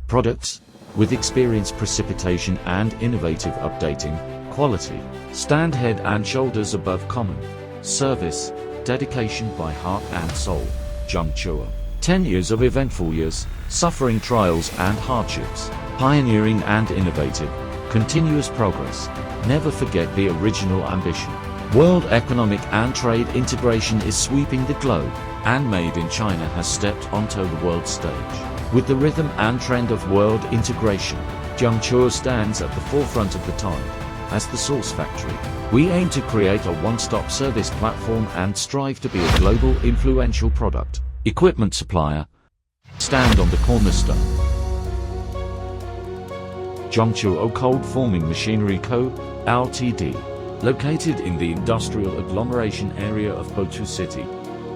Products, with experienced precipitation and innovative updating, quality, stand head and shoulders above common. Service, dedication by heart and soul. Zhongtuo. 10 years of eventful years, suffering trials and hardships, pioneering and innovative, continuous progress. Never forget the original ambition. World economic and trade integration is sweeping the globe, and Made in China has stepped onto the world stage. With the rhythm and trend of world integration, Zhongtuo stands at the forefront of the tide. As the source factory, we aim to create a one-stop service platform and strive to be a global influential product, equipment supplier. Stand on the cornerstone. Zhongtuo Cold Forming Machinery Co., Ltd. Located in the industrial agglomeration area of Botu City,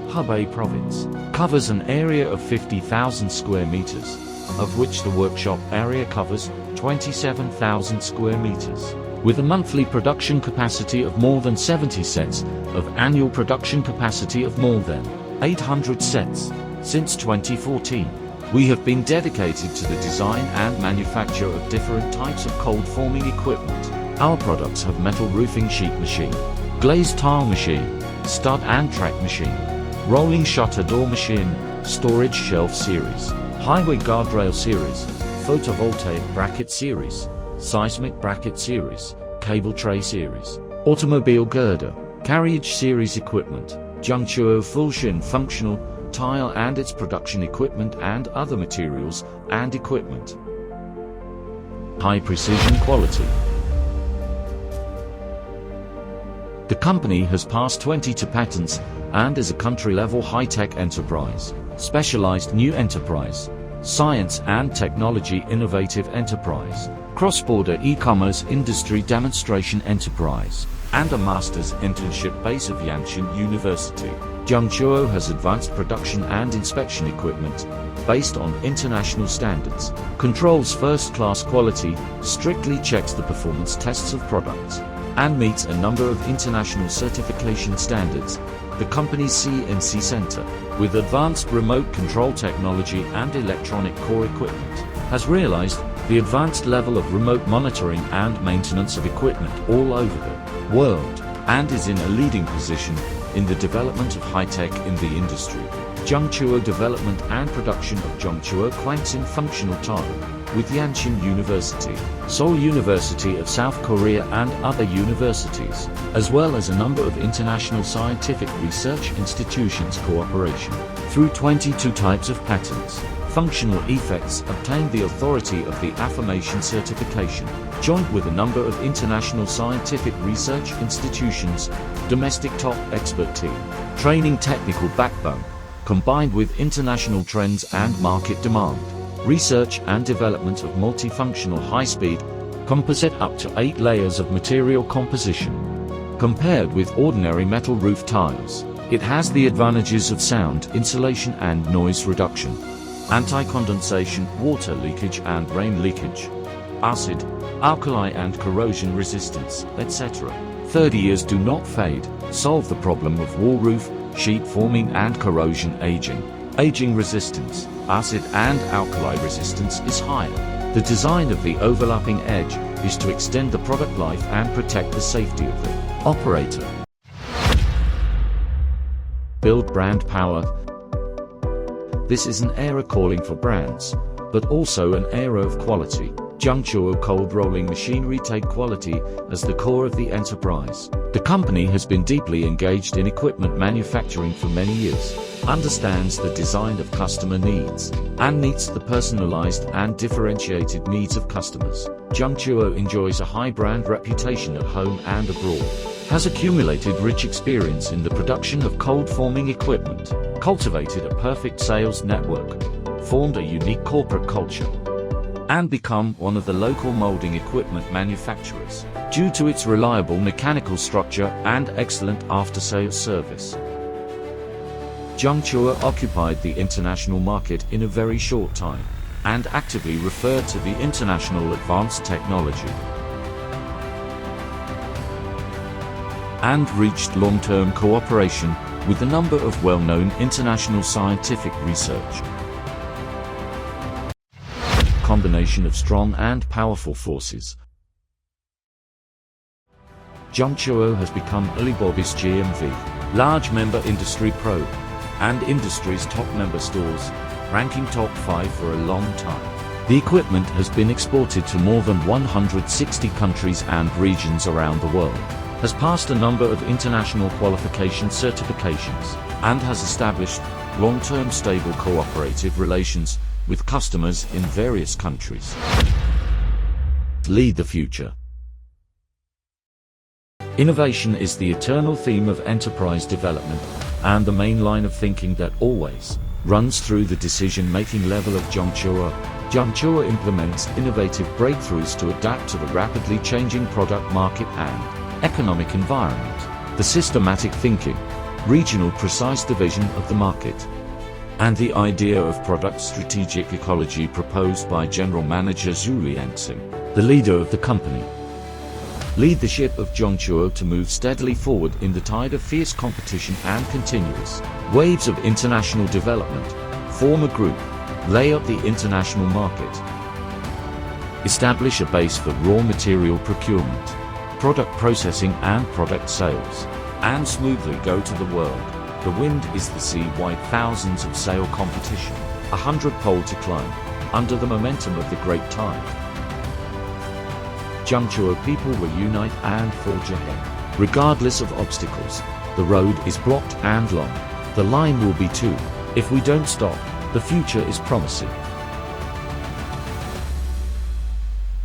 Hebei Province, covers an area of 50,000 square meters, of which the workshop area covers 27,000 square meters. With a monthly production capacity of more than 70 sets, of annual production capacity of more than 800 sets. Since 2014, we have been dedicated to the design and manufacture of different types of cold forming equipment. Our products have metal roofing sheet machine, glazed tile machine, stud and track machine, rolling shutter door machine, storage shelf series, highway guardrail series, photovoltaic bracket series, seismic bracket series, cable tray series, automobile girder, carriage series equipment, Zhongtuo full-shin functional, tile and its production equipment and other materials and equipment. High precision quality. The company has passed 22 patents and is a country-level high-tech enterprise, specialized new enterprise, science and technology innovative enterprise, cross-border e-commerce industry demonstration enterprise, and a master's internship base of Yanshan University. Zhongtuo has advanced production and inspection equipment, based on international standards, controls first-class quality, strictly checks the performance tests of products, and meets a number of international certification standards. The company's CNC Center, with advanced remote control technology and electronic core equipment, has realized the advanced level of remote monitoring and maintenance of equipment all over the world, and is in a leading position in the development of high-tech in the industry. Zhongtuo development and production of Zhongtuo Kwangsin functional tile, with Yanshan University, Seoul University of South Korea and other universities, as well as a number of international scientific research institutions cooperation. Through 22 types of patents, functional effects obtained the authority of the affirmation certification, joint with a number of international scientific research institutions, domestic top expert team, training technical backbone, combined with international trends and market demand. Research and development of multifunctional high-speed, composite up to 8 layers of material composition. Compared with ordinary metal roof tiles, it has the advantages of sound insulation and noise reduction, anti-condensation, water leakage and rain leakage, acid, alkali and corrosion resistance, etc. 30 years do not fade, solve the problem of wall roof, sheet forming and corrosion aging. Aging resistance, acid and alkali resistance is higher. The design of the overlapping edge is to extend the product life and protect the safety of the operator. Build brand power. This is an era calling for brands, but also an era of quality. Zhongtuo cold rolling machinery take quality as the core of the enterprise. The company has been deeply engaged in equipment manufacturing for many years, understands the design of customer needs, and meets the personalized and differentiated needs of customers. Zhongtuo enjoys a high brand reputation at home and abroad, has accumulated rich experience in the production of cold forming equipment, cultivated a perfect sales network, formed a unique corporate culture, and become one of the local molding equipment manufacturers, due to its reliable mechanical structure and excellent after-sales service. Zhongtuo occupied the international market in a very short time, and actively referred to the international advanced technology, and reached long-term cooperation with a number of well-known international scientific research. Combination combination of strong and powerful forces. Zhongtuo has become Alibaba's GMV, large member industry probe, and industry's top member stores, ranking top 5 for a long time. The equipment has been exported to more than 160 countries and regions around the world, has passed a number of international qualification certifications, and has established long-term stable cooperative relations with customers in various countries. Lead the future. Innovation is the eternal theme of enterprise development, and the main line of thinking that always runs through the decision-making level of Zhongtuo. Zhongtuo implements innovative breakthroughs to adapt to the rapidly changing product market and economic environment. The systematic thinking, regional precise division of the market, and the idea of product strategic ecology proposed by General Manager Zhu Liangxing, the leader of the company, lead the ship of Zhongtuo to move steadily forward in the tide of fierce competition and continuous waves of international development, form a group, lay up the international market, establish a base for raw material procurement, product processing and product sales, and smoothly go to the world. The wind is the sea wide, thousands of sail competition, 100 pole to climb, under the momentum of the great tide. Zhongtuo people will unite and forge ahead. Regardless of obstacles, the road is blocked and long. The line will be too. If we don't stop, the future is promising.